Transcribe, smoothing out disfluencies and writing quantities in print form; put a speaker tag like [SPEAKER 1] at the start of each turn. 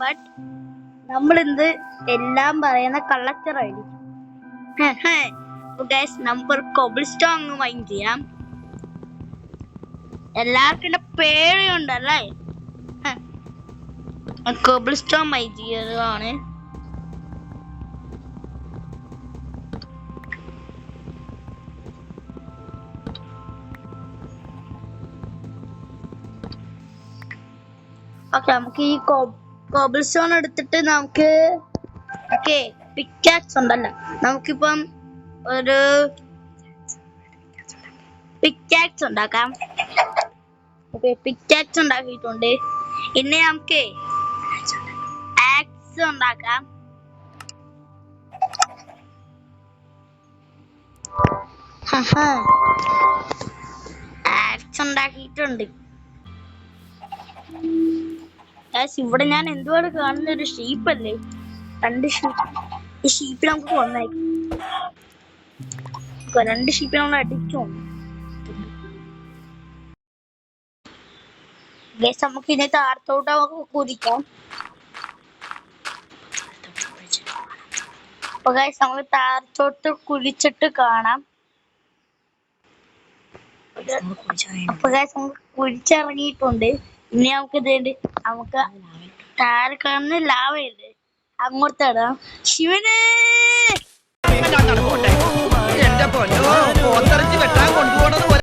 [SPEAKER 1] But നമ്മളിന്ന് എല്ലാം പറയുന്ന കള്ളച്ചറായിരിക്കും. നമുക്ക് കോബിൾ സ്റ്റോൺ അങ്ങ് മൈൻഡ് ചെയ്യാം. എല്ലാവർക്കും പേടിയുണ്ടല്ലേ? കോബിൾ സ്റ്റോൺ മൈൻഡ് ചെയ്തതാണ്. ഓക്കെ, നമുക്ക് ഈ കോബിൾ സ്റ്റോൺ എടുത്തിട്ട് നമുക്ക് പിക്കാക്സ് ഉണ്ടല്ലോ, നമുക്കിപ്പം ഒരു പിക്കാക്സ് ഉണ്ടാക്കാം. പിക്കാക്സ് ഉണ്ടാക്കിയിട്ടുണ്ട്. ഇനി നമുക്ക് ആക്സ് ഉണ്ടാക്കാം. ആക്സ് ഉണ്ടാക്കിയിട്ടുണ്ട്. ഇവിടെ ഞാൻ എന്തുകൊണ്ട് കാണുന്ന ഒരു ഷീപ്പല്ലേ, 2 ഷീപ്പ്. ഈ ഷീപ്പിനെ നമുക്ക് കൊന്നേക്കാം. 2 ഷീപ്പിനെ നമ്മൾ അടിച്ചു. നമുക്ക് ഇനി താഴത്തോട്ട് നമുക്ക് കുതിക്കാം. അപ്പൊ നമുക്ക് താഴത്തോട്ട് കുഴിച്ചിട്ട് കാണാം. അപ്പൊ നമുക്ക് കുഴിച്ചിറങ്ങിയിട്ടുണ്ട്. ഇനി നമുക്ക് ഇതേണ്ട് നമുക്ക് താഴെ കാണുന്ന ലാവയില്ലേ, അങ്ങോട്ട് ഇടാം. ശിവനെ